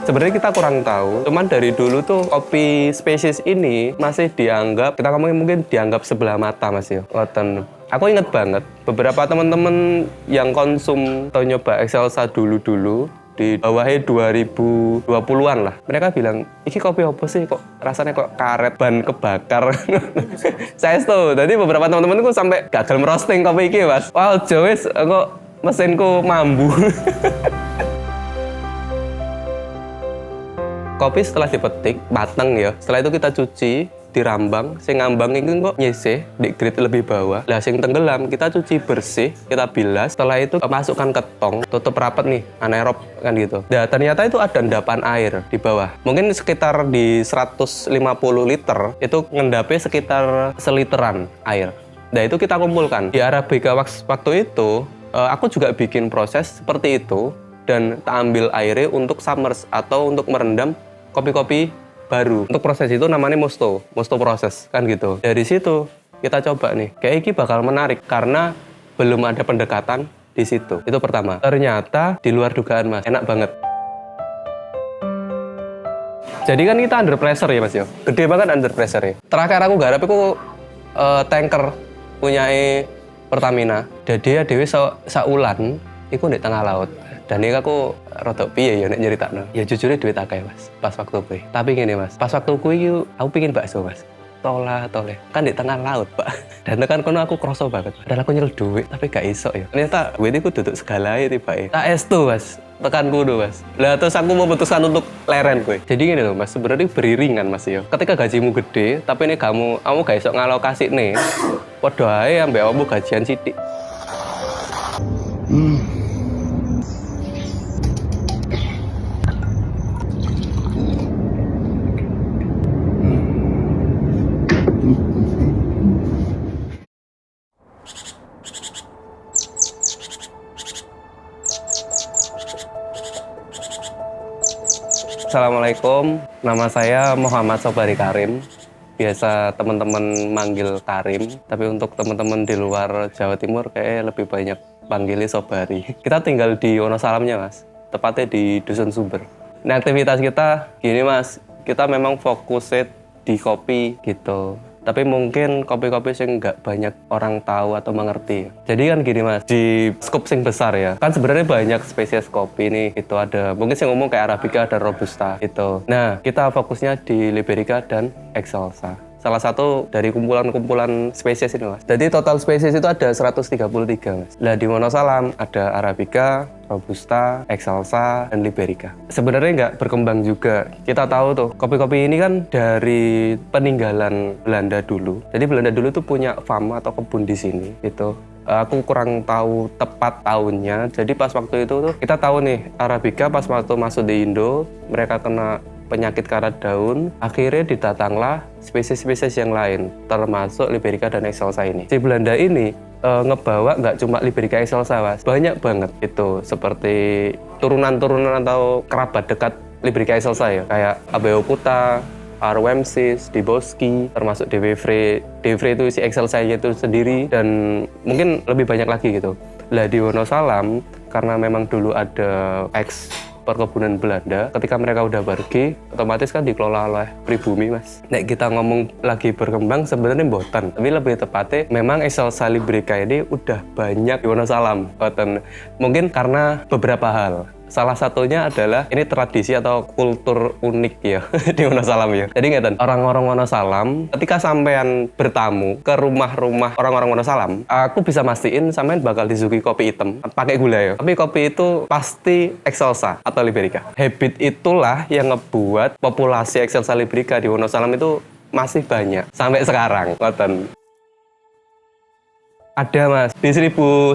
Sebenarnya kita kurang tahu, cuman dari dulu tuh kopi spesies ini masih dianggap, kita ngomongin mungkin dianggap sebelah mata Mas ya. Ngoten. Aku inget banget, beberapa teman-teman yang konsum atau nyoba Excelsa dulu-dulu, di bawahnya 2020-an lah. Mereka bilang, iki kopi apa sih kok rasanya kok karet, ban kebakar. Saya tuh, jadi beberapa teman-temanku sampai gagal merosting kopi iki Mas. Wah, jowes kok mesinku mambu. Kopi setelah dipetik, mateng ya. Setelah itu kita cuci, dirambang. Sing ngambang ini kok nyisih, di grade lebih bawah. Lah sing tenggelam, kita cuci bersih, kita bilas. Setelah itu masukkan ke tong, tutup rapat nih, anaerob kan gitu. Nah ternyata itu ada endapan air di bawah. Mungkin sekitar di 150 liter, itu ngendapnya sekitar seliteran air. Nah itu kita kumpulkan. Di Arabica waktu itu, aku juga bikin proses seperti itu. Dan tak ambil airnya untuk summers atau untuk merendam kopi-kopi baru. Untuk proses itu namanya mosto proses kan gitu. Dari situ kita coba nih, kayak ini bakal menarik karena belum ada pendekatan di situ. Itu pertama. Ternyata di luar dugaan Mas, enak banget. Jadi kan kita under pressure ya Mas yo. Gede banget under pressure ya. Terakhir aku garap itu tanker punyai Pertamina. Jadi dewe saulan iku di tengah laut. Dan ini aku rotok piye ya nek nyeritakno. Ya jujurnya duit akeh Mas, pas waktu kuwi. Tapi gini Mas, pas waktu kuwi aku pingin bakso Mas. Tole. Kan di tengah laut, Pak. Dan tekan kono aku kroso banget. Dan aku nyel duit, tapi gak iso ya. Ternyata duit iku duduk segala tiba-tiba. Tak estu Mas, tekan kudu Mas. Lah terus aku memutuskan untuk leren kuwi. Jadi gini loh Mas, sebenarnya beriringan Mas ya. Ketika gajimu gede, tapi ini kamu gak iso ngalokasi nih. Padha ae ambek kamu gajian sithik. Assalamualaikum, nama saya Muhammad Sobari Karim. Biasa teman-teman manggil Karim, tapi untuk teman-teman di luar Jawa Timur kayaknya lebih banyak panggilnya Sobari. Kita tinggal di Wonosalamnya Mas, tepatnya di Dusun Sumber. Nah aktivitas kita gini Mas, kita memang fokusnya di kopi gitu. Tapi mungkin kopi-kopi yang nggak banyak orang tahu atau mengerti. Jadi kan gini Mas, di skop sing besar ya, kan sebenarnya banyak spesies kopi nih. Itu ada, mungkin yang ngomong kayak Arabica dan Robusta gitu. Nah, kita fokusnya di Liberica dan Excelsa. Salah satu dari kumpulan-kumpulan spesies ini Mas. Jadi total spesies itu ada 133 Mas. Nah di Wonosalam ada Arabica, Robusta, Excelsa, dan Liberica. Sebenarnya nggak berkembang juga. Kita tahu tuh, kopi-kopi ini kan dari peninggalan Belanda dulu. Jadi Belanda dulu tuh punya farm atau kebun di sini gitu. Aku kurang tahu tepat tahunnya. Jadi pas waktu itu tuh kita tahu nih Arabica pas waktu masuk di Indo, mereka kena penyakit karat daun, akhirnya didatanglah spesies-spesies yang lain, termasuk Liberica dan Excelsa ini. Si Belanda ini ngebawa nggak cuma Liberica Excelsa, Mas. Banyak banget itu, seperti turunan-turunan atau kerabat dekat Liberica Excelsa ya, kayak Abeoputa, Arwemsis, Diboski, termasuk Devevre itu si Excelsa itu sendiri, dan mungkin lebih banyak lagi gitu. Lah di Wonosalam, karena memang dulu ada perkebunan Belanda, ketika mereka udah pergi, otomatis kan dikelola oleh pribumi Mas. Nek kita ngomong lagi berkembang sebenarnya mboten, tapi lebih tepatnya memang Excelsa Liberica ini udah banyak di Wonosalam. Mungkin karena beberapa hal. Salah satunya adalah ini tradisi atau kultur unik ya di Wonosalam ya. Jadi ngeten, orang-orang Wonosalam ketika sampean bertamu ke rumah-rumah orang-orang Wonosalam, aku bisa mastiin sampean bakal disuguhi kopi hitam pakai gula ya. Tapi kopi itu pasti Excelsa atau Liberica. Habit itulah yang ngebuat populasi Excelsa Liberica di Wonosalam itu masih banyak sampai sekarang. Ngoten. Ada Mas, di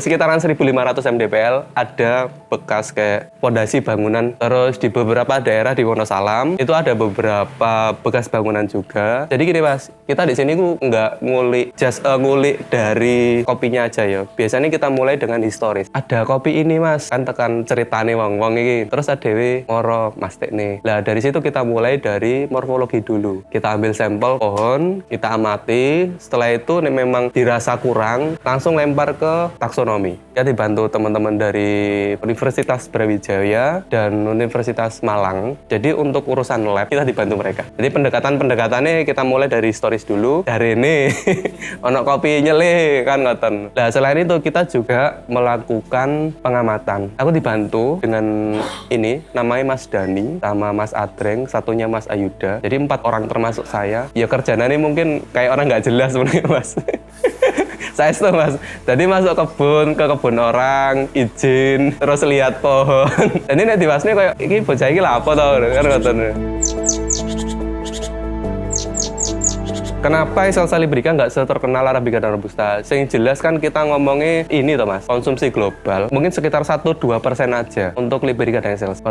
sekitaran 1500 mdpl ada bekas kayak pondasi bangunan. Terus di beberapa daerah di Wonosalam itu ada beberapa bekas bangunan juga. Jadi gini Mas, kita di sini nggak ngulik dari kopinya aja ya. Biasanya kita mulai dengan historis. Ada kopi ini Mas, kan tekan ceritane wong-wong ini. Terus ada ngoro Mas Tekne. Nah dari situ kita mulai dari morfologi dulu. Kita ambil sampel pohon, kita amati. Setelah itu memang dirasa kurang, langsung lempar ke taksonomi. Kita dibantu teman-teman dari Universitas Brawijaya dan Universitas Malang. Jadi untuk urusan lab kita dibantu mereka. Jadi pendekatannya kita mulai dari stories dulu. Dari ini ono kopi nyele kan ngoten. Nah, selain itu kita juga melakukan pengamatan. Aku dibantu dengan ini namanya Mas Dani sama Mas Adreng, satunya Mas Ayuda. Jadi 4 orang termasuk saya. Ya kerjanya ini mungkin kayak orang nggak jelas sebenarnya Mas. Saya itu Mas, jadi masuk ke kebun orang, izin, terus lihat pohon. Dan ini di Masnya kayak, ini bocah ini lah apa tau, kan katanya. Kenapa Excelsa Liberica nggak seterkenal Arabica dan Robusta? Yang jelas kan kita ngomongnya ini toh Mas, konsumsi global. Mungkin sekitar 1-2% aja untuk Liberica dan Excelsa.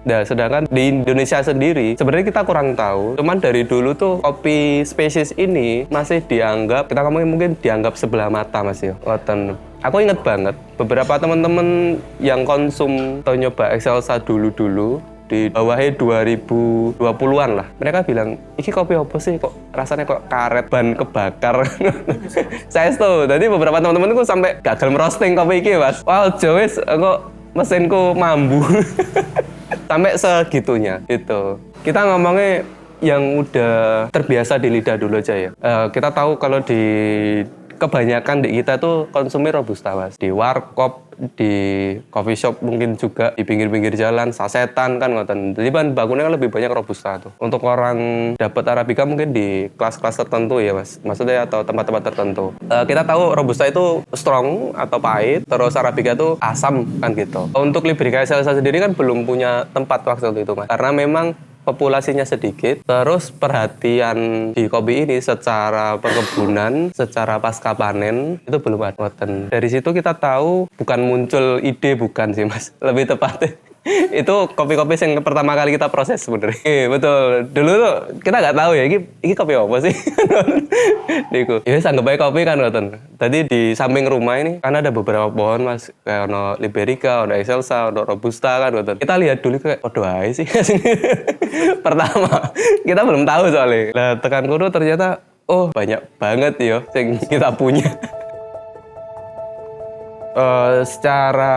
Nah, sedangkan di Indonesia sendiri, sebenarnya kita kurang tahu. Cuman dari dulu tuh kopi spesies ini masih dianggap, kita ngomongin mungkin dianggap sebelah mata Mas ya. Aku inget banget, beberapa teman-teman yang konsum atau nyoba Excelsa dulu-dulu, di bawahnya 2020-an lah. Mereka bilang, ini kopi apa sih? Kok rasanya kok karet, ban kebakar. Saya tuh, jadi beberapa teman-temanku sampai gagal merosting kopi ini Mas. Wah, Joes, kok mesinku mambu. Sampai segitunya itu. Kita ngomongnya yang udah terbiasa di lidah dulu aja ya. Kita tahu kalau di kebanyakan di kita tuh konsumsi Robusta Mas. Di warkop, di coffee shop mungkin juga di pinggir-pinggir jalan, sasetan kan ngoten. Jadi bahan bakunya kan lebih banyak Robusta tuh. Untuk orang dapat Arabica mungkin di kelas-kelas tertentu ya Mas. Maksudnya atau tempat-tempat tertentu. Kita tahu Robusta itu strong atau pahit, terus Arabica itu asam kan gitu. Untuk Liberica Excelsa sendiri kan belum punya tempat waktu itu Mas. Karena memang populasinya sedikit, terus perhatian di kopi ini secara perkebunan, secara pasca panen itu belum ada. Dari situ kita tahu bukan muncul ide, bukan sih Mas, lebih tepatnya itu kopi-kopi yang pertama kali kita proses sebenarnya. Betul. Dulu tuh kita nggak tahu ya, ini kopi apa sih? Diku. Ya anggap aja kopi kan ngoten. Tadi di samping rumah ini kan ada beberapa pohon Mas, kayak ono Liberica, ono Excelsa, ono Robusta kan ngoten. Kita lihat dulu kayak podo ae sih. Pertama, kita belum tahu soalnya. Nah, tekan kudu ternyata banyak banget ya yang kita punya. Secara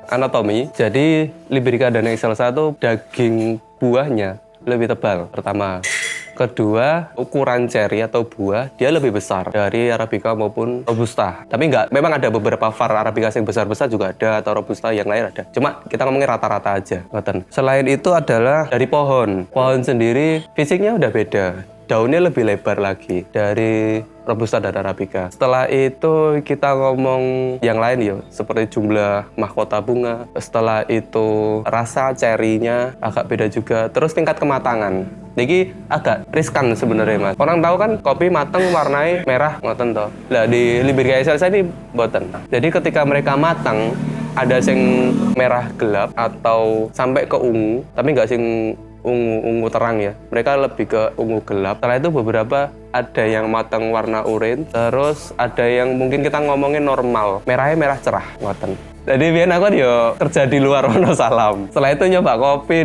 anatomi, jadi Liberica dan Excelsa itu daging buahnya lebih tebal, pertama. Kedua, ukuran ceri atau buah dia lebih besar dari Arabica maupun Robusta. Tapi memang ada beberapa var Arabica yang besar-besar juga ada, atau Robusta yang lain ada. Cuma kita ngomongin rata-rata aja. Selain itu adalah dari pohon. Pohon sendiri fisiknya udah beda. Daunnya lebih lebar lagi dari Robusta dan Arabica. Setelah itu kita ngomong yang lain ya, seperti jumlah mahkota bunga. Setelah itu rasa cerinya agak beda juga. Terus tingkat kematangan. Jadi agak riskan sebenarnya Mas. Orang tahu kan kopi matang warnanya merah ngoten toh. Lah di Liberica Excelsa ini boten. Jadi ketika mereka matang ada sing merah gelap atau sampai ke ungu, tapi nggak sing ungu terang ya. Mereka lebih ke ungu gelap. Setelah itu beberapa ada yang matang warna oranye, terus ada yang mungkin kita ngomongin normal, merahnya merah cerah ngoten. Jadi biar aku yo kerja di luar Wonosalam. Setelah itu nyoba kopi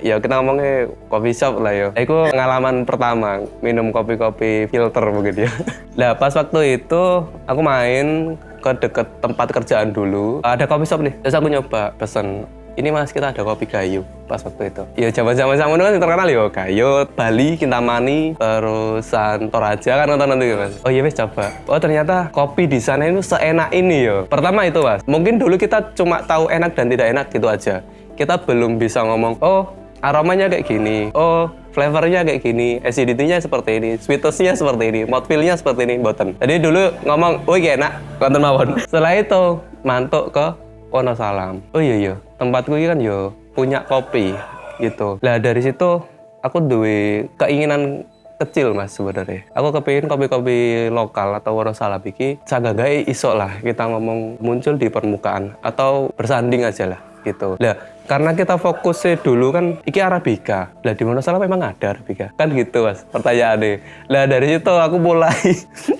ya kita ngomongnya coffee shop lah yo. Itu pengalaman pertama minum kopi-kopi filter begitu ya. Nah pas waktu itu aku main ke deket tempat kerjaan dulu. Ada coffee shop nih, terus aku nyoba pesen. Ini Mas, kita ada kopi Gayo pas waktu itu. Ya zaman-zaman sama kan terkenal ya Gayo, Bali, Kintamani, terus Toraja kan nonton gitu Mas. Oh iya wes coba. Oh ternyata kopi di sana itu seenak ini ya. Pertama itu Mas, mungkin dulu kita cuma tahu enak dan tidak enak gitu aja. Kita belum bisa ngomong, oh aromanya kayak gini, oh flavornya kayak gini, acidity-nya seperti ini, sweetness-nya seperti ini, mouthfeel-nya seperti ini, boten. Jadi dulu ngomong, oh iya enak, konten mawon. Setelah itu mantuk ke Wonosalam. Oh iya, tempatku ini kan yo punya kopi gitu. Lah dari situ aku duwe keinginan kecil Mas sebenarnya. Aku kepingin kopi-kopi lokal atau Wonosalam iki sagagae iso lah kita ngomong muncul di permukaan atau bersanding aja lah gitu. Lah karena kita fokusnya dulu kan iki Arabica. Lah di Wonosalam memang ada Arabica. Kan gitu Mas pertanyaannya. Lah dari situ aku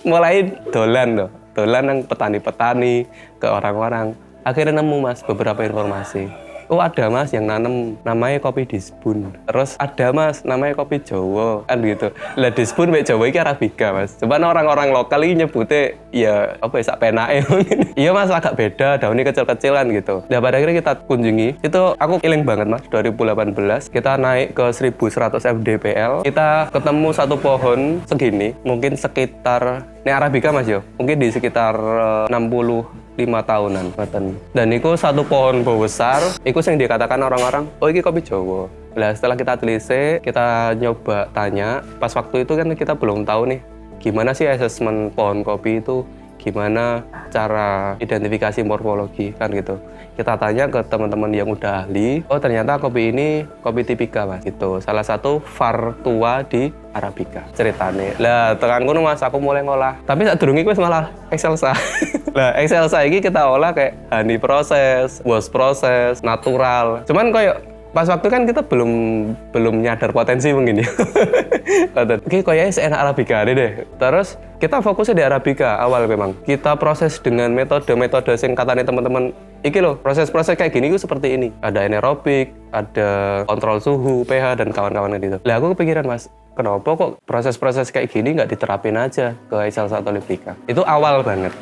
mulai dolan yang petani-petani ke orang-orang. Akhirnya nemu Mas beberapa informasi. oh ada mas yang nanem namanya kopi Disbun. Terus ada mas namanya kopi Jawa kan gitu. Lah Disbun mek Jawa iki Arabica mas. Cuman orang-orang lokal ini nyebutnya ya apa ya sak penake mungkin. Iya mas agak beda, daunnya kecil-kecilan gitu. Nah pada akhirnya kita kunjungi, itu aku iling banget mas, 2018 kita naik ke 1100 mdpl, kita ketemu satu pohon segini, mungkin sekitar, ini Arabica mas yo, mungkin di sekitar 65 tahunan. Dan itu satu pohon besar, itu yang dikatakan orang-orang, oh ini kopi Jawa. Nah setelah kita telisik, kita nyoba tanya, pas waktu itu kan kita belum tahu nih, gimana sih asesmen pohon kopi itu, gimana cara identifikasi morfologi kan gitu. Kita tanya ke teman-teman yang udah ahli, oh ternyata kopi ini kopi tipika mas gitu. Salah satu var tua di Arabica ceritanya. Lah tekan kono mas aku mulai ngolah. Tapi saat durung iku wis malah excelsa. Lah excelsa iki kita olah kayak honey proses, wash proses, natural. Cuman kayak pas waktu kan kita belum nyadar potensi mungkin ya. Oke, kayaknya seenak Arabica deh. Terus kita fokusnya di Arabica awal memang. Kita proses dengan metode-metode yang katanya teman-teman, iki loh, proses-proses kayak gini itu seperti ini. Ada anaerobik, ada kontrol suhu, pH dan kawan-kawan gitu. Lah aku kepikiran mas, kenapa kok proses-proses kayak gini nggak diterapin aja ke Excelsa atau Librica? Itu awal banget.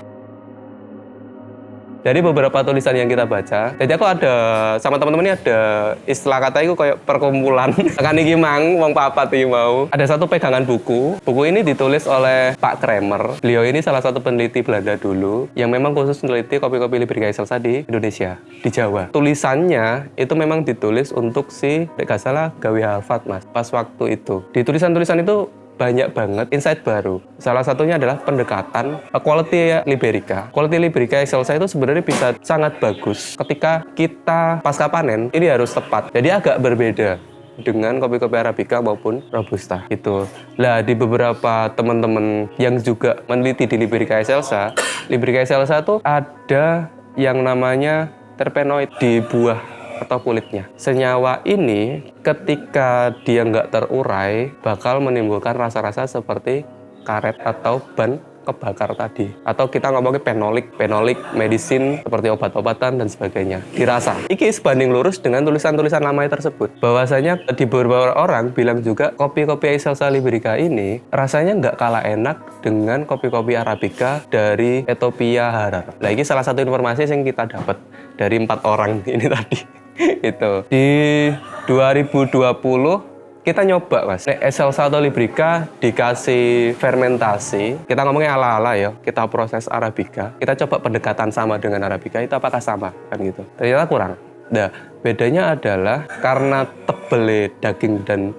Dari beberapa tulisan yang kita baca, jadi aku ada sama teman-teman ini ada istilah kata itu kayak perkumpulan. Kan iki mang wong papat iki mau. Ada satu pegangan buku. Buku ini ditulis oleh Pak Kramer. Beliau ini salah satu peneliti Belanda dulu yang memang khusus meneliti kopi-kopi Librica Excelsa di Indonesia, di Jawa. Tulisannya itu memang ditulis untuk si nggak salah gawe Harvard mas. Pas waktu itu di tulisan-tulisan itu banyak banget insight baru. Salah satunya adalah pendekatan quality Librica. Quality Librica Excelsa itu sebenarnya bisa sangat bagus ketika kita pasca panen ini harus tepat. Jadi agak berbeda dengan kopi-kopi Arabica maupun Robusta gitu. Lah di beberapa teman-teman yang juga meneliti di Librica Excelsa itu ada yang namanya terpenoid di buah atau kulitnya. Senyawa ini ketika dia nggak terurai bakal menimbulkan rasa-rasa seperti karet atau ban kebakar tadi. Atau kita ngomongin penolik medicine seperti obat-obatan dan sebagainya. Dirasa. Iki sebanding lurus dengan tulisan-tulisan namanya tersebut. Bahwasanya di beberapa orang bilang juga kopi-kopi Excelsa Librica ini rasanya nggak kalah enak dengan kopi-kopi Arabica dari Ethiopia Harar. Nah ini salah satu informasi yang kita dapat dari 4 orang ini tadi. Itu di 2020 kita nyoba mas, Excelsa atau Librica dikasih fermentasi, kita ngomongnya ala-ala ya, kita proses Arabica, kita coba pendekatan sama dengan Arabica, itu apakah sama kan gitu, ternyata kurang. Nah bedanya adalah karena tebel daging dan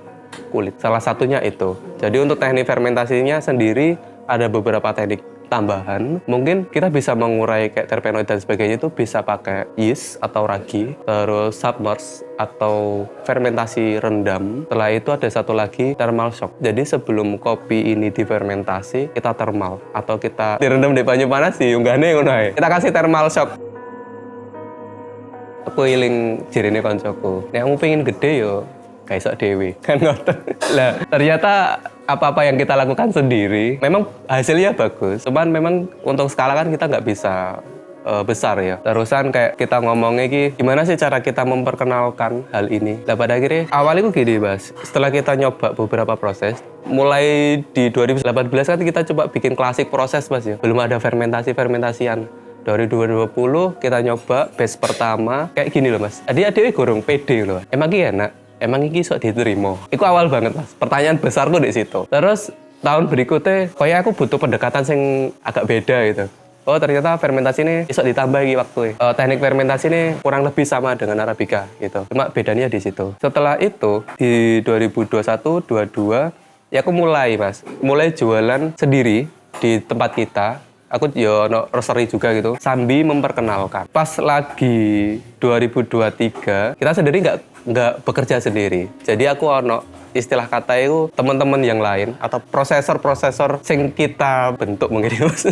kulit, salah satunya itu. Jadi untuk teknik fermentasinya sendiri ada beberapa teknik tambahan, mungkin kita bisa mengurai kayak terpenoid dan sebagainya itu bisa pakai yeast atau ragi, terus submerge atau fermentasi rendam. Setelah itu ada satu lagi thermal shock. Jadi sebelum kopi ini difermentasi, kita thermal atau kita direndam di banyu panas diunggahne ngono ae. Kita kasih thermal shock. Aku iling jirine koncoku. Nek kamu pengen gede yo kayak sok dewe kan ngoten. Lah ternyata apa-apa yang kita lakukan sendiri memang hasilnya bagus. Cuman memang untuk skala kan kita nggak bisa besar ya. Terusan kayak kita ngomongnya gimana sih cara kita memperkenalkan hal ini. Nah pada akhirnya awalnya gini mas, setelah kita nyoba beberapa proses, mulai di 2018 kan kita coba bikin klasik proses mas ya. Belum ada fermentasi-fermentasian. Dari 2020 kita nyoba batch pertama kayak gini loh mas. Adik-adik gorong pede loh. Emang enak. Emang ini sok diterima? Itu awal banget mas. Pertanyaan besarku di situ. Terus tahun berikutnya, kayak aku butuh pendekatan yang agak beda gitu. Oh ternyata fermentasi ini bisa ditambah waktu. Teknik fermentasi ini kurang lebih sama dengan Arabica gitu. Cuma bedanya di situ. Setelah itu di 2021-22 ya aku mulai mas. Mulai jualan sendiri di tempat kita. Aku no roastery juga gitu, sambil memperkenalkan. Pas lagi 2023, kita sendiri nggak bekerja sendiri. Jadi aku ono istilah kata itu teman-teman yang lain atau prosesor yang kita bentuk mungkin mas.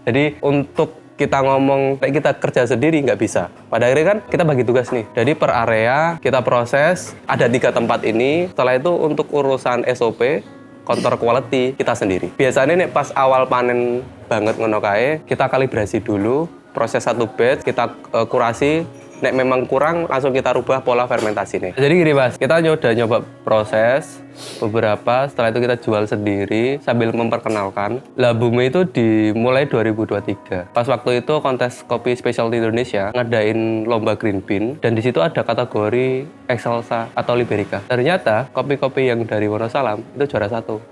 Jadi untuk kita ngomong kayak kita kerja sendiri nggak bisa. Pada akhirnya kan kita bagi tugas nih. Jadi per area kita proses, ada 3 tempat ini. Setelah itu untuk urusan SOP, counter quality kita sendiri. Biasanya nih pas awal panen banget ngono kae, kita kalibrasi dulu, proses satu batch, kita kurasi Nek memang kurang, langsung kita rubah pola fermentasi nih. Jadi gini mas, kita udah nyoba proses beberapa, setelah itu kita jual sendiri sambil memperkenalkan. Lah boomnya itu dimulai 2023. Pas waktu itu kontes kopi specialty Indonesia ngadain lomba Green Bean, dan di situ ada kategori Excelsa atau Liberica. Ternyata kopi-kopi yang dari Wonosalam itu juara 1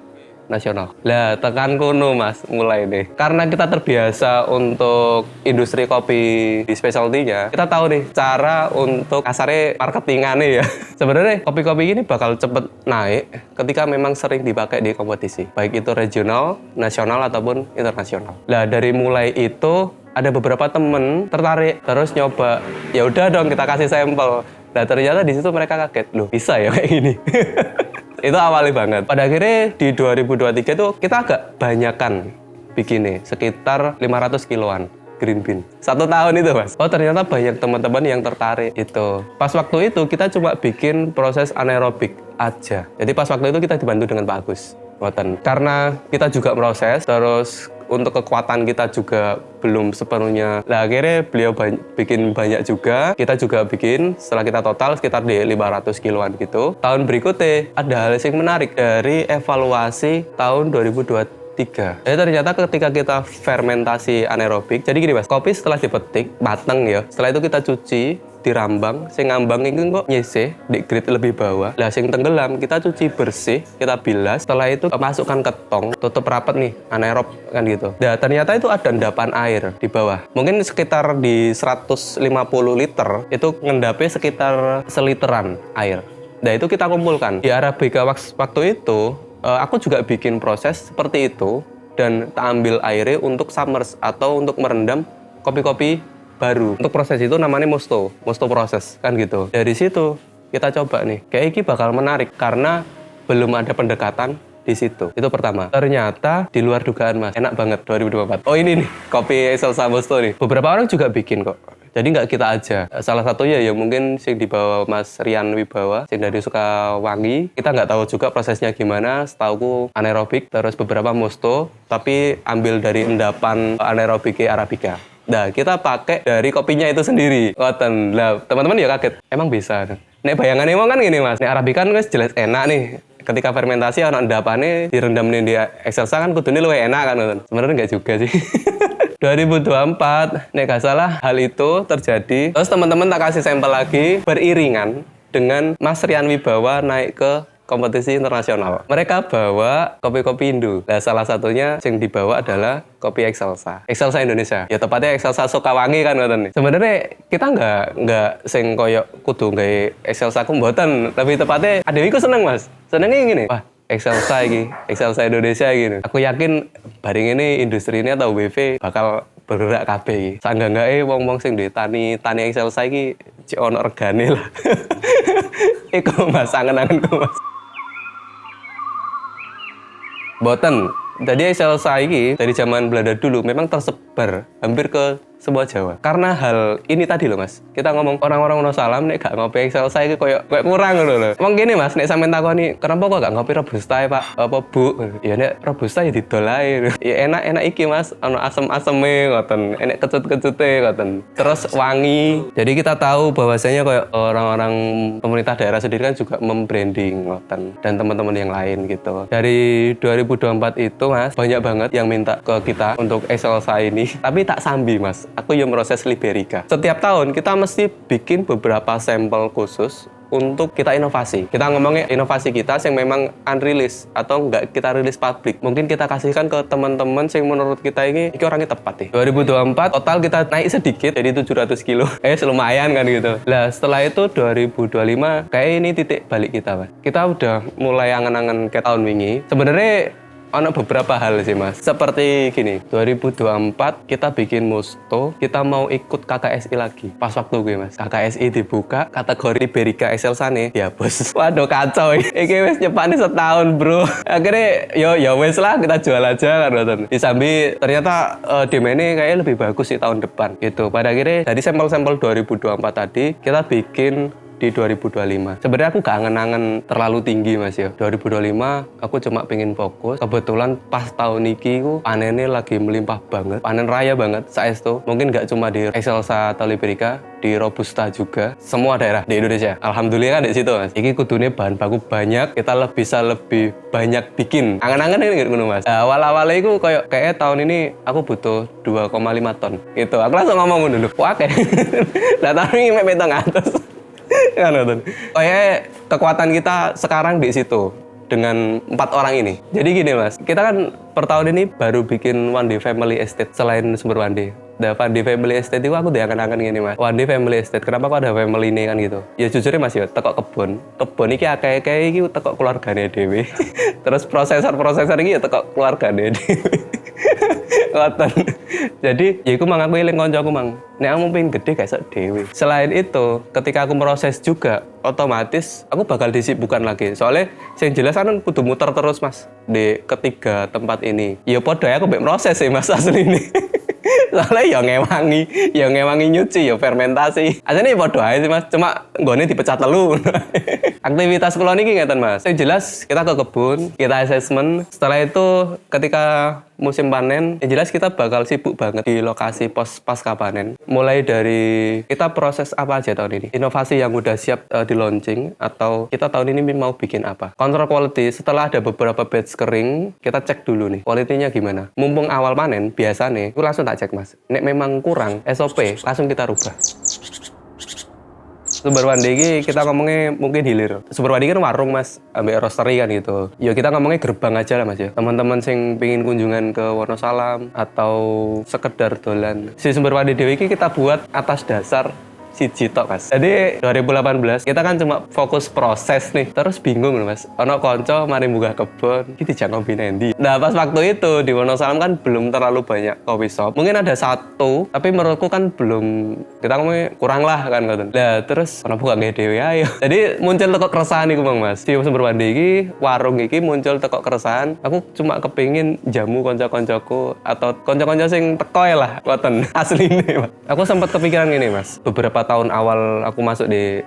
nasional. Lah tekan kuno mas mulai nih. Karena kita terbiasa untuk industri kopi di specialty-nya, kita tahu nih cara untuk kasarnya marketingannya ya. Sebenarnya kopi-kopi ini bakal cepet naik ketika memang sering dipakai di kompetisi, baik itu regional, nasional ataupun internasional. Lah dari mulai itu ada beberapa temen tertarik terus nyoba. Ya udah dong kita kasih sampel. Nah ternyata di situ mereka kaget, loh bisa ya kayak gini. Itu awalnya banget. Pada akhirnya di 2023 itu kita agak banyakan bikinnya, sekitar 500 kiloan Green Bean. 1 tahun itu mas. Oh ternyata banyak teman-teman yang tertarik itu. Pas waktu itu kita cuma bikin proses anaerobik aja. Jadi pas waktu itu kita dibantu dengan Pak Agus. Karena kita juga proses, terus untuk kekuatan kita juga belum sepenuhnya. Nah akhirnya beliau bikin banyak juga, kita juga bikin, setelah kita total sekitar di 500 kiloan gitu. Tahun berikutnya ada hal yang menarik dari evaluasi tahun 2023. Jadi ternyata ketika kita fermentasi anaerobik, jadi gini mas, kopi setelah dipetik, mateng ya, setelah itu kita cuci, dirambang, sing ngambang itu kok nyisih di grade lebih bawah. Lah sing tenggelam kita cuci bersih, kita bilas, setelah itu masukkan ke tong, tutup rapat nih, anaerob kan gitu. Nah ternyata itu ada endapan air di bawah. Mungkin sekitar di 150 liter itu ngendapnya sekitar seliteran air. Nah itu kita kumpulkan. Di Arabica waktu itu aku juga bikin proses seperti itu dan tak ambil airnya untuk summers atau untuk merendam kopi-kopi baru. Untuk proses itu namanya mosto proses kan gitu. Dari situ kita coba nih, kayak ini bakal menarik karena belum ada pendekatan di situ. Itu pertama. Ternyata di luar dugaan mas, enak banget 2024. Oh ini nih, kopi Excelsa Mosto nih. Beberapa orang juga bikin kok. Jadi nggak kita aja. Salah satunya ya mungkin sing dibawa Mas Rian Wibawa, sing dari Sukawangi. Kita nggak tahu juga prosesnya gimana. Setauku anaerobik, terus beberapa mosto, tapi ambil dari endapan anaerobik Arabica. Nah, kita pakai dari kopinya itu sendiri. Ngoten. Lah, teman-teman ya kaget. Emang bisa. Nek bayangannya emang kan gini, Mas. Nek Arabica kan jelas enak nih. Ketika fermentasi ana endapane direndam di Excelsa kan kudune luwih enak kan. Sebenarnya enggak juga sih. 2024, nek gak salah hal itu terjadi. Terus teman-teman tak kasih sampel lagi beriringan dengan Mas Rian Wibawa naik ke kompetisi internasional. Mereka bawa kopi-kopi Indo. Nah, salah satunya yang dibawa adalah kopi Excelsa Indonesia. Ya tepatnya Excelsa Sukawangi kan ngoten. Sebenarnya kita nggak sing koyo kudu gawe Excelsa ku mboten, tapi tepatnya adewiku seneng Mas. Senengnya gini. Wah, Excelsa Indonesia gitu. Aku yakin bareng ini industri ini atau WV bakal bergerak kabeh iki. Sangganggae wong-wong sing duwe tani Excelsa iki cek ono regane lah. Iku Mas, angen-angenku Mas. Boten. Jadi Excelsa ini dari zaman Belanda dulu memang tersebar hampir ke semua Jawa. Karena hal ini tadi loh Mas. Kita ngomong orang-orang Wonosalam nek gak ngopi Excelsa iki koyo kurang loh. Emang gini Mas, nek sampean takoni, "Kenapa kok gak ngopi Robusta ya, Pak?" Apa, Bu? Ya nek Robusta ya didol ae. Ya enak-enak iki Mas, ono asem-aseme ngoten, enek kecut-kecute ngoten. Terus wangi. Jadi kita tahu bahwasanya koyo orang-orang pemerintah daerah sendiri kan juga membranding ngoten dan teman-teman yang lain gitu. Dari 2024 itu Mas, banyak banget yang minta ke kita untuk Excelsa ini. Tapi tak sambi Mas. Aku yang proses Liberica. Setiap tahun kita mesti bikin beberapa sampel khusus untuk kita inovasi. Kita ngomongnya inovasi kita yang memang unreleased atau nggak kita rilis publik. Mungkin kita kasihkan ke teman-teman yang menurut kita ini orangnya tepat nih. 2024 total kita naik sedikit jadi 700 kilo. Lumayan kan gitu. Nah setelah itu 2025 kayak ini titik balik kita Mas. Kita udah mulai angen-angen ke tahun wingi. Sebenarnya ada beberapa hal sih Mas. Seperti gini, 2024 kita bikin Mosto, kita mau ikut KKSI lagi. Pas waktu gue Mas, KKSI dibuka, kategori Liberica Excelsa nih dihapus. Waduh kacau ini wes nyepani setahun bro. Akhirnya ya wes lah kita jual aja kan. Disambi ternyata demand-nya kayaknya lebih bagus sih tahun depan gitu. Pada akhirnya dari sampel-sampel 2024 tadi kita bikin di 2025. Sebenarnya aku gak angen-angen terlalu tinggi Mas ya. 2025 aku cuma pengen fokus. Kebetulan pas tahun ini aku panennya lagi melimpah banget. Panen raya banget saestu. Mungkin gak cuma di Excelsa atau Liberica, di Robusta juga. Semua daerah di Indonesia. Alhamdulillah kan di situ Mas. Iki kudune bahan baku banyak, kita bisa lebih banyak bikin. Angen-angen ini gitu Mas. Awal-awalnya itu kayaknya tahun ini aku butuh 2,5 ton. Gitu. Aku langsung ngomong dulu. Wah kayak. Nah tahun ini metong atas. Kan kayaknya kekuatan kita sekarang di situ dengan 4 orang ini. Jadi gini Mas, kita kan per tahun ini baru bikin One Day Family Estate selain Sumber One Day. The One Day Family Estate itu aku diangkat-angkat gini Mas. One Day Family Estate, kenapa kok ada family ini kan gitu? Ya jujurnya Mas ya, tekok kebun iki akeh iki tekok keluargane dhewe. Terus prosesor iki ya tekok keluargane dhewe. Ngoten. Jadi, ya iku mang aku eling kancaku mang. Nek aku pengen gede kayak sak dhewe. Selain itu, ketika aku proses juga, otomatis aku bakal disibukkan lagi. Soalnya sing jelas kan kudu muter terus Mas di ketiga tempat ini. Ya padha aku mbek proses sih Mas asli ini. Soalnya ya ngewangi nyuci, ya fermentasi. Aslinya ya padha ae sih Mas, cuma nggone dipecat telu. Aktivitas kula niki ngeten Mas. Yang jelas kita ke kebun, kita assessment. Setelah itu ketika musim panen, yang jelas kita bakal sibuk banget di lokasi pasca panen. Mulai dari kita proses apa aja tahun ini. Inovasi yang udah siap di launching atau kita tahun ini mau bikin apa. Control quality, setelah ada beberapa batch kering, kita cek dulu nih kualitinya gimana. Mumpung awal panen, biasa nih, aku langsung tak cek Mas. Nek memang kurang SOP, langsung kita rubah. Sumber One Day ini kita ngomongnya mungkin hilir. Sumber One Day kan warung Mas, ambil roastery kan gitu. Ya kita ngomongnya gerbang aja lah Mas ya. Teman-teman sing pingin kunjungan ke Wonosalam atau sekedar dolan. Si Sumber One Day dewe iki kita buat atas dasar siji tok Mas. Jadi 2018 kita kan cuma fokus proses nih. Terus bingung loh Mas. Ono konco mari buka kebun, iki dijak ngopi nendi. Nah, pas waktu itu di Wonosalam kan belum terlalu banyak coffee shop. Mungkin ada satu, tapi menurutku kan belum, kita ngomongnya kurang lah kan ngoten. Lah terus ono buka gawe dhewe ayo. Jadi muncul teko keresahan iku Bang Mas. Di Sumber One Day iki warung iki muncul teko keresahan. Aku cuma kepingin jamu konco-koncoku atau konco-konco sing teko lah ngoten. Asline Mas. Aku sempat kepikiran gini Mas. Beberapa tahun awal aku masuk di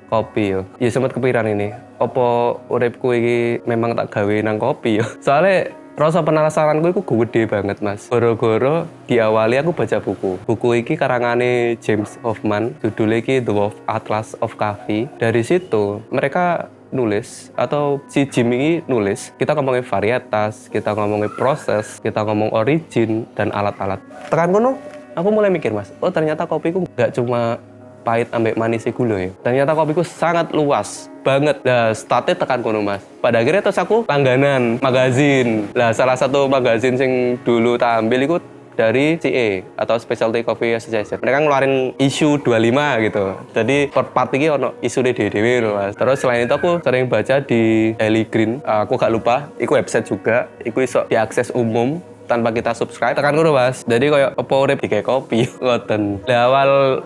kopi yo. Ya sempat kepikiran ini. Apa uripku iki memang tak gawe nang kopi yo. Soalnya rasa penasaranku itu gede banget Mas. Goro-goro diawali aku baca buku. Buku iki karangane James Hoffman, judulnya iki The Wolf Atlas of Coffee. Dari situ mereka nulis atau si Jim ini nulis, kita ngomongin varietas, kita ngomongin proses, kita ngomong origin dan alat-alat. Tekan kono aku mulai mikir Mas, oh ternyata kopiku gak cuma pahit ambek manis gula ya. Ternyata kopiku sangat luas banget. Lah startnya tekan kono Mas. Pada akhirnya terus aku langganan magazin. Lah salah satu magazin sing dulu tak ambil itu dari CE atau Specialty Coffee Association. Mereka ngeluarin isu 25 gitu. Jadi per part ini ono isu DDW Mas. Terus selain itu aku sering baca di Daily Green. Aku gak lupa, itu website juga. Itu iso diakses umum tanpa kita subscribe, tekan kudu Mas. Jadi kayak apa urip dikae kopi ngoten. Lah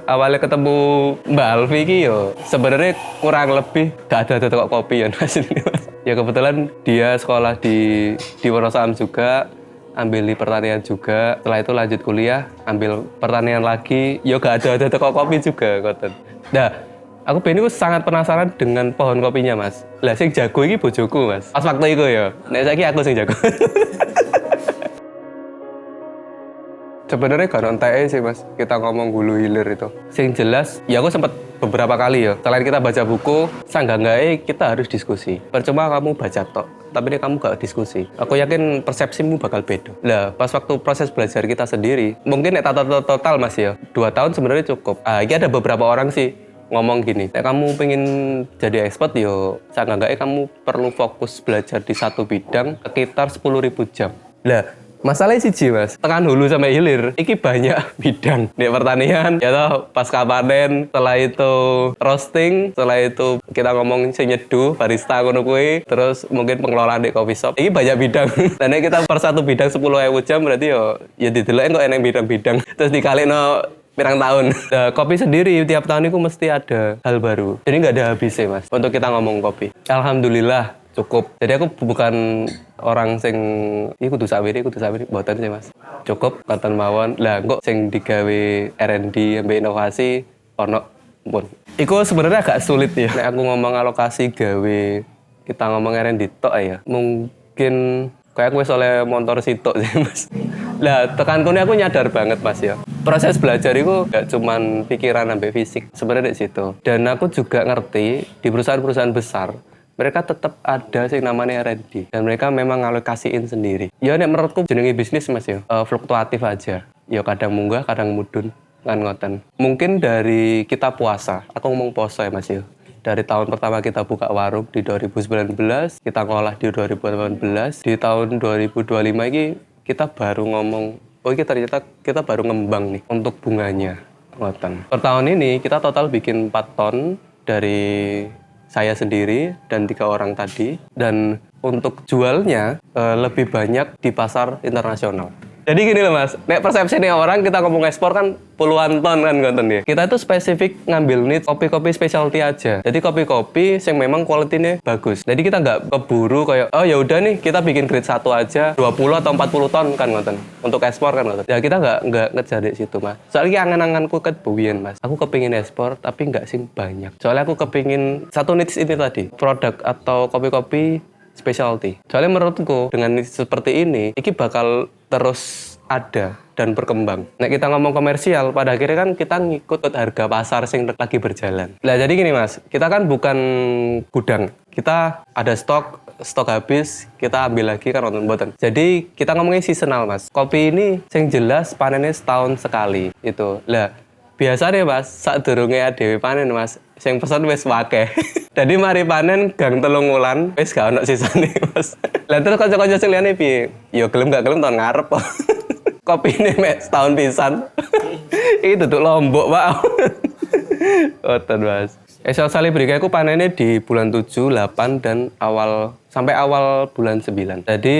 awalnya ketemu Mbak Alfi iki yo sebenarnya kurang lebih gak ada kok kopi ya Mas. Ya kebetulan dia sekolah di Wonosalam juga, ambil di pertanian juga. Setelah itu lanjut kuliah, ambil pertanian lagi, yo gak ada kok kopi juga ngoten. Nah, aku pengen sangat penasaran dengan pohon kopinya Mas. Lah sing jago iki bojoku Mas. Pas waktu itu ya. Nek saiki aku sing jago. Sebenarnya gak nontek sih Mas, kita ngomong hulu hilir itu. Yang jelas, ya aku sempat beberapa kali ya. Selain kita baca buku, sanggah-nggahnya kita harus diskusi. Percuma kamu baca tok, tapi ini kamu gak diskusi. Aku yakin persepsimu bakal beda. Lah, pas waktu proses belajar kita sendiri, mungkin total Mas ya, 2 tahun sebenarnya cukup. Ini ada beberapa orang sih ngomong gini, kamu pengen jadi expert yo, sanggah-nggahnya kamu perlu fokus belajar di satu bidang sekitar 10.000 jam. Lah, masalahnya siji Mas, tekan hulu sampai hilir, iki banyak bidang di pertanian, ya toh pasca panen, setelah itu roasting, setelah itu kita ngomong sing nyeduh, barista ngono kuwi, terus mungkin pengelolaan di coffee shop. Iki banyak bidang. Dan kita per satu bidang 10.000 jam berarti ya didelok kok eneng bidang-bidang. Terus dikalikno pirang tahun. Nah, kopi sendiri tiap tahun itu mesti ada hal baru. Jadi nggak ada habisnya Mas untuk kita ngomong kopi. Alhamdulillah cukup. Jadi aku bukan orang sing kudu sawiri mboten sih Mas. Cukup konten mawon. Lah kok sing digawe R&D ambek inovasi ono pun. Iku sebenarnya agak sulit ya. Nek aku ngomong alokasi gawe, kita ngomong R&D tok ya. Mungkin kayak aku oleh motor sitok sih mas. Lah tekanku ini aku nyadar banget mas ya. Proses belajar itu gak cuman pikiran sampai fisik sebenarnya di situ. Dan aku juga ngerti di perusahaan-perusahaan besar mereka tetap ada sih namanya R&D dan mereka memang ngalokasiin sendiri. Ya nek menurutku jenenge bisnis mas ya, fluktuatif aja. Ya kadang munggah, kadang mudun kan ngoten. Mungkin dari kita puasa, aku ngomong poso ya mas ya. Dari tahun pertama kita buka warung di 2019, kita ngolah di 2018, di tahun 2025 ini kita baru ngomong, oh ini ternyata kita baru ngembang nih untuk bunganya. Ngoten. Per tahun ini kita total bikin 4 ton dari saya sendiri dan 3 orang tadi, dan untuk jualnya lebih banyak di pasar internasional. Jadi gini loh mas, nek persepsi nih orang kita ngomong ekspor kan puluhan ton kan konten ya. Kita itu spesifik ngambil niche kopi-kopi specialty aja. Jadi kopi-kopi yang memang kualitinya bagus. Jadi kita nggak keburu kayak oh ya udah nih kita bikin grade 1 aja 20 atau 40 ton kan konten untuk ekspor kan konten. Ya kita nggak ngejar di situ mas. Soalnya angan-anganku kebuyen mas. Aku kepingin ekspor tapi nggak sing banyak. Soalnya aku kepingin satu niche ini tadi, produk atau kopi-kopi specialty. Soalnya menurutku dengan seperti ini bakal terus ada dan berkembang. Nah kita ngomong komersial, pada akhirnya kan kita ngikut harga pasar sing lagi berjalan. Nah jadi gini mas, kita kan bukan gudang. Kita ada stok habis, kita ambil lagi kan nonton boten. Jadi kita ngomongin seasonal mas. Kopi ini sing jelas panennya setahun sekali itu. Lah biasanya mas, saat durungnya adewe panen mas, sing pesan wis wakeh. Jadi mari panen gang 3 wulan wis gak ono sisane mas. Lah terus kanca-kanca sing liyane piye? Ya gelem gak gelem tahun ngarep kok. Kopi ini mek setahun pisan. Itu tuh Lombok, Pak. Oten, Mas. Esok sali berika aku panennya di bulan 7, 8 dan sampai awal bulan 9. Jadi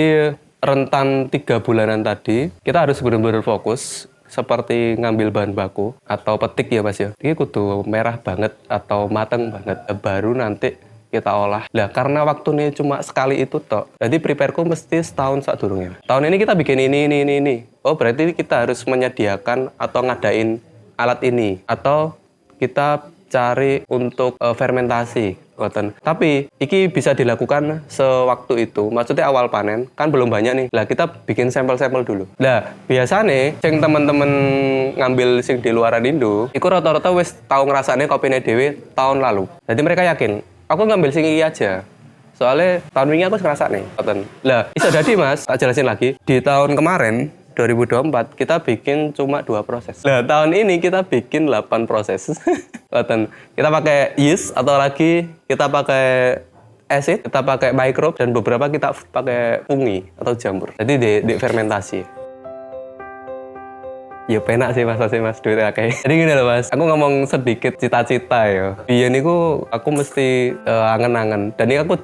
rentan 3 bulanan tadi kita harus benar-benar fokus seperti ngambil bahan baku atau petik ya Mas ya. Ini kudu merah banget atau mateng banget baru nanti kita olah. Lah karena waktunya cuma sekali itu tok. Jadi prepareku mesti setahun sadurunge. Tahun ini kita bikin ini. Oh, berarti kita harus menyediakan atau ngadain alat ini atau kita cari untuk fermentasi. Tapi iki bisa dilakukan sewaktu itu. Maksudnya awal panen kan belum banyak nih. Lah kita bikin sampel-sampel dulu. Lah biasanya sing teman-teman ngambil sing di luaran Indo, iku rata-rata wis tau ngrasane kopine dhewe tahun lalu. Jadi mereka yakin, aku ngambil sing iki aja. Soalnya tahun wingi aku ngerasa nih. Lah bisa jadi mas, tak jelasin lagi. Di tahun kemarin 2024 kita bikin cuma 2 proses. Nah tahun ini kita bikin 8 proses. Kita pakai yeast atau lagi kita pakai acid, kita pakai microbe dan beberapa kita pakai fungi atau jamur. Jadi di fermentasi. Ya penak sih mas duitnya kayak. Jadi gini loh mas, aku ngomong sedikit cita-cita ya. Biyen niku aku mesti angen-angen. Dan ini aku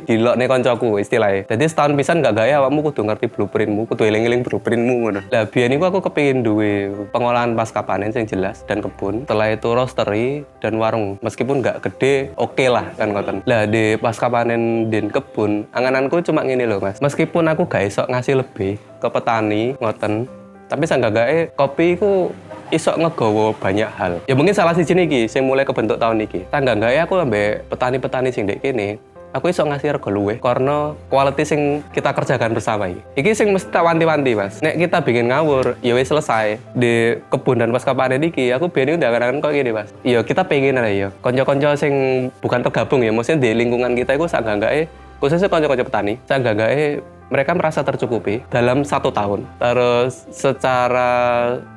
dilok nih koncoku istilahnya. Jadi setahun pisan gak gaya awakmu kudu ngerti blueprintmu, kudu eling-eling blueprintmu ngono. Lah biyen niku aku kepengin duwe pengolahan pasca panen yang jelas dan kebun. Setelah itu roastery dan warung. Meskipun gak gede, oke lah kan ngoten. Lah di pasca panen dan kebun, angananku cuma ngene loh mas. Meskipun aku gak iso ngasih lebih ke petani ngoten. Tapi sanggagake kopi ku iso ngegawa banyak hal. Ya mungkin salah siji niki sing mulai kebentuk tahun niki. Sanggagake aku ambek petani-petani sing ndek kene, aku iso ngasih rega luwih karena quality sing kita kerjakan bersama iki. Iki sing mesti tak wanti-wanti, Mas. Nek kita bikin ngawur, ya wis selesai. Di kebun dan pasca panen iki, aku biyen udah kadang kok gini, Mas. Iya, kita pengen aja ya. Kanca-kanca sing bukan tergabung ya, maksudnya di lingkungan kita iku sanggagake khususnya kanca-kanca petani, sanggagake mereka merasa tercukupi dalam 1 tahun. Terus secara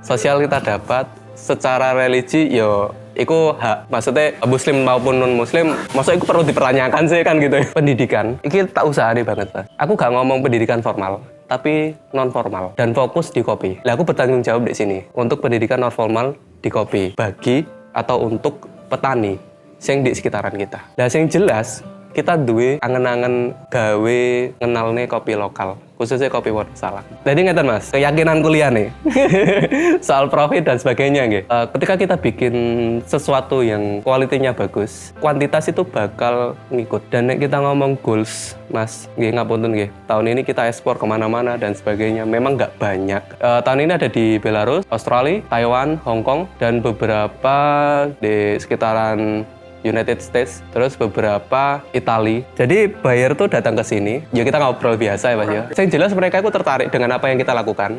sosial kita dapat, secara religi yo iku hak. Maksudnya muslim maupun non muslim, maksudnya itu perlu dipertanyakan sih kan gitu. Pendidikan, iki tak usah nih banget Mas. Aku gak ngomong pendidikan formal, tapi non formal dan fokus di kopi. Lah aku bertanggung jawab di sini untuk pendidikan non formal di kopi bagi atau untuk petani sing di sekitaran kita. Lah sing jelas kita duwe angen-angen gawe ngenalne kopi lokal. khususnya kopi Wonosalam. Jadi ngeten Mas, keyakinan kuliah nih soal profit dan sebagainya nggih. Ketika kita bikin sesuatu yang kualitinya bagus, kuantitas itu bakal ngikut. Dan nek kita ngomong goals, Mas, nggih ngapunten nggih. Tahun ini kita ekspor kemana-mana dan sebagainya. Memang nggak banyak. Tahun ini ada di Belarus, Australia, Taiwan, Hong Kong, dan beberapa di sekitaran United States, terus beberapa Italia. Jadi buyer tuh datang ke sini, ya kita ngobrol biasa ya Mas ya. Yang jelas mereka itu tertarik dengan apa yang kita lakukan.